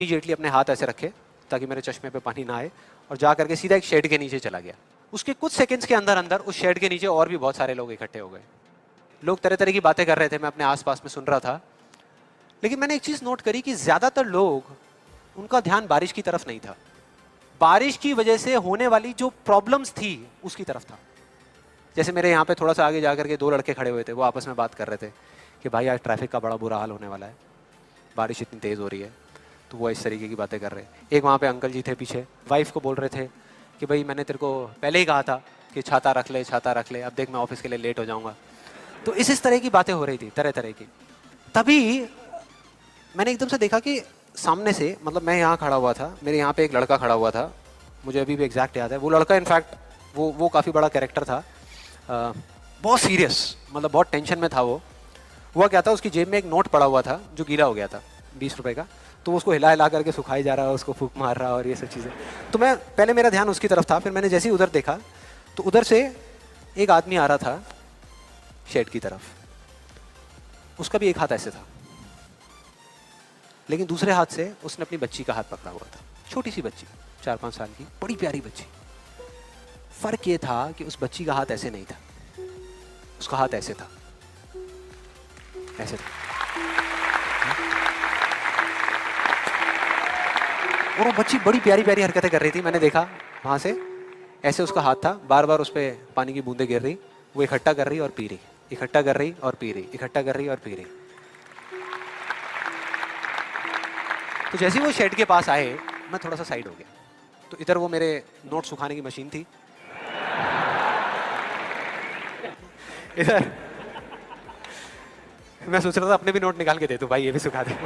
Immediately अपने हाथ ऐसे रखे ताकि मेरे चश्मे पे पानी ना आए और जा करके सीधा एक शेड के नीचे चला गया। उसके कुछ सेकंड्स के अंदर अंदर उस शेड के नीचे और भी बहुत सारे लोग इकट्ठे हो गए। लोग तरह तरह की बातें कर रहे थे, मैं अपने आसपास में सुन रहा था। लेकिन मैंने एक चीज नोट करी कि ज्यादातर लोग, उनका ध्यान बारिश की तरफ नहीं था, बारिश की वजह से होने वाली जो प्रॉब्लम्स थी उसकी तरफ था। जैसे मेरे यहाँ पे थोड़ा सा आगे जाकर के दो लड़के खड़े हुए थे, वो आपस में बात कर रहे थे कि भाई आज ट्रैफिक का बड़ा बुरा हाल होने वाला है, बारिश इतनी तेज हो रही है। तो वो इस तरीके की बातें कर रहे हैं। एक वहाँ पे अंकल जी थे पीछे, वाइफ को बोल रहे थे कि भाई मैंने तेरे को पहले ही कहा था कि छाता रख ले, छाता रख ले, अब देख मैं ऑफिस के लिए लेट हो जाऊंगा। तो इस तरह की बातें हो रही थी, तरह तरह की। तभी मैंने एकदम से देखा कि सामने से, मतलब मैं यहाँ खड़ा हुआ था, मेरे यहाँ पे एक लड़का खड़ा हुआ था, मुझे अभी भी एग्जैक्ट याद है। वो लड़का इनफैक्ट वो काफ़ी बड़ा कैरेक्टर था, बहुत सीरियस, मतलब बहुत टेंशन में था वो। हुआ क्या था, उसकी जेब में एक नोट पड़ा हुआ था जो गीला हो गया था, 20 रुपए का। तो उसको हिला हिला करके सुखाई जा रहा है, उसको फूंक मार रहा है और ये सब चीज़ें। तो मैं पहले, मेरा ध्यान उसकी तरफ था, फिर मैंने जैसे ही उधर देखा तो उधर से एक आदमी आ रहा था शेड की तरफ। उसका भी एक हाथ ऐसे था, लेकिन दूसरे हाथ से उसने अपनी बच्ची का हाथ पकड़ा हुआ था, छोटी सी बच्ची, 4-5 साल की, बड़ी प्यारी बच्ची। फर्क ये था कि उस बच्ची का हाथ ऐसे नहीं था, उसका हाथ ऐसे था, ऐसे था। और वो बच्ची बड़ी प्यारी प्यारी हरकतें कर रही थी। मैंने देखा वहां से, ऐसे उसका हाथ था, बार बार उस पर पानी की बूंदें गिर रही, वो इकट्ठा कर रही और पी रही, इकट्ठा कर रही और पी रही, इकट्ठा कर रही और पी रही। तो जैसे ही वो शेड के पास आए, मैं थोड़ा सा साइड हो गया। तो इधर वो मेरे नोट सुखाने की मशीन थी, इधर मैं सोच रहा था अपने भी नोट निकाल के दे दूं, भाई ये भी सुखा दे।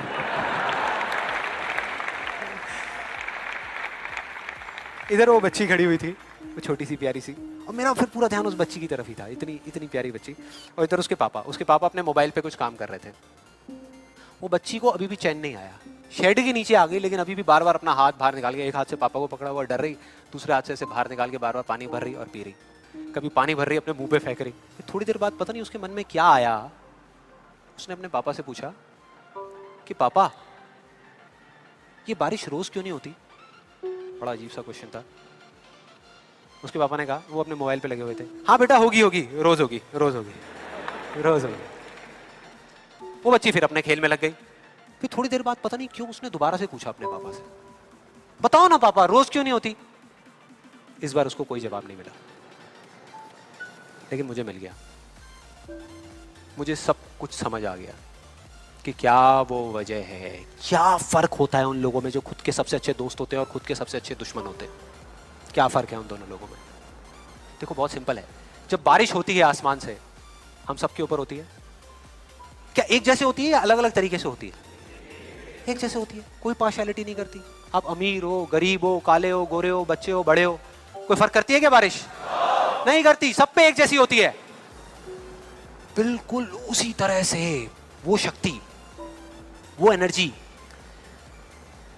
इधर वो बच्ची खड़ी हुई थी, वो छोटी सी प्यारी सी, और मेरा फिर पूरा ध्यान उस बच्ची की तरफ ही था, इतनी इतनी प्यारी बच्ची। और इधर उसके पापा अपने मोबाइल पे कुछ काम कर रहे थे। वो बच्ची को अभी भी चैन नहीं आया, शेड के नीचे आ गई, लेकिन अभी भी बार बार अपना हाथ बाहर निकाल के, एक हाथ से पापा को पकड़ा हुआ डर रही, दूसरे हाथ से ऐसे बाहर निकाल के बार बार पानी भर रही और पी रही। कभी पानी भर रही, अपने मुंह पे फेंक रही। थोड़ी देर बाद पता नहीं उसके मन में क्या आया, उसने अपने पापा से पूछा कि पापा ये बारिश रोज क्यों नहीं होती? बड़ा अजीब सा क्वेश्चन था। उसके पापा ने कहा, वो अपने मोबाइल पे लगे हुए थे, हाँ बेटा होगी होगी, रोज होगी, रोज होगी, रोज होगी। वो बच्ची फिर अपने खेल में लग गई। फिर थोड़ी देर बाद पता नहीं क्यों उसने दोबारा से पूछा अपने पापा से, बताओ ना पापा रोज क्यों नहीं होती? इस बार उसको कोई जवाब नहीं मिला, लेकिन मुझे मिल गया। मुझे सब कुछ समझ आ गया कि क्या वो वजह है, क्या फर्क होता है उन लोगों में जो खुद के सबसे अच्छे दोस्त होते हैं और खुद के सबसे अच्छे दुश्मन होते हैं। क्या फर्क है उन दोनों लोगों में? देखो बहुत सिंपल है। जब बारिश होती है आसमान से, हम सबके ऊपर होती है, क्या एक जैसे होती है या अलग अलग तरीके से होती है? एक जैसे होती है, कोई पार्शियलिटी नहीं करती। आप अमीर हो, गरीब हो, काले हो, गोरे हो, बच्चे हो, बड़े हो, कोई फर्क करती है क्या बारिश? नहीं करती, सब पे एक जैसी होती है। बिल्कुल उसी तरह से वो शक्ति, वो एनर्जी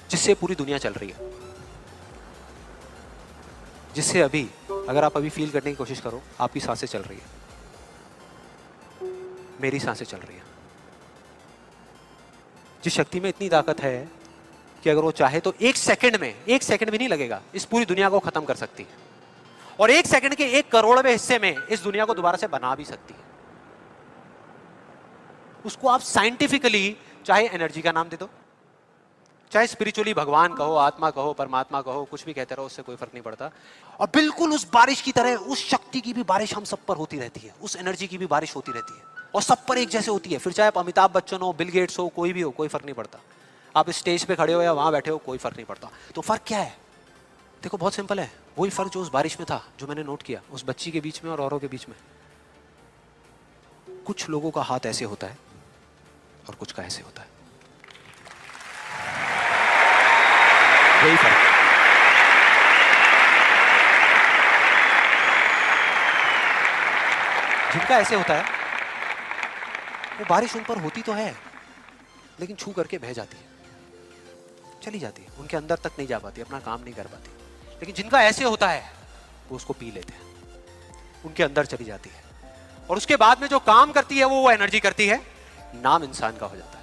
जिससे पूरी दुनिया चल रही है, जिससे अभी, अगर आप अभी फील करने की कोशिश करो, आपकी सांसें चल रही है, मेरी सांसें चल रही है। जिस शक्ति में इतनी ताकत है कि अगर वो चाहे तो एक सेकंड में, एक सेकंड भी नहीं लगेगा, इस पूरी दुनिया को खत्म कर सकती है, और एक सेकंड के 1 करोड़वें हिस्से में इस दुनिया को दोबारा से बना भी सकती है। उसको आप साइंटिफिकली चाहे एनर्जी का नाम दे दो, चाहे स्पिरिचुअली भगवान कहो, आत्मा कहो, परमात्मा कहो, कुछ भी कहते रहो, उससे कोई फर्क नहीं पड़ता। और बिल्कुल उस बारिश की तरह उस शक्ति की भी बारिश हम सब पर होती रहती है, उस एनर्जी की भी बारिश होती रहती है, और सब पर एक जैसे होती है। फिर चाहे आप अमिताभ बच्चन हो, बिल गेट्स हो, कोई भी हो, कोई फर्क नहीं पड़ता। आप स्टेज पे खड़े हो या वहां बैठे हो, कोई फर्क नहीं पड़ता। तो फर्क क्या है? देखो बहुत सिंपल है, वही फर्क जो उस बारिश में था, जो मैंने नोट किया उस बच्ची के बीच में और औरों के बीच में। कुछ लोगों का हाथ ऐसे होता है और कुछ का ऐसे होता है, यही फर्क। जिनका ऐसे होता है, वो बारिश उन पर होती तो है, लेकिन छू करके बह जाती है, चली जाती है, उनके अंदर तक नहीं जा पाती, अपना काम नहीं कर पाती। लेकिन जिनका ऐसे होता है, वो उसको पी लेते हैं, उनके अंदर चली जाती है, और उसके बाद में जो काम करती है वो एनर्जी करती है, नाम इंसान का हो जाता है।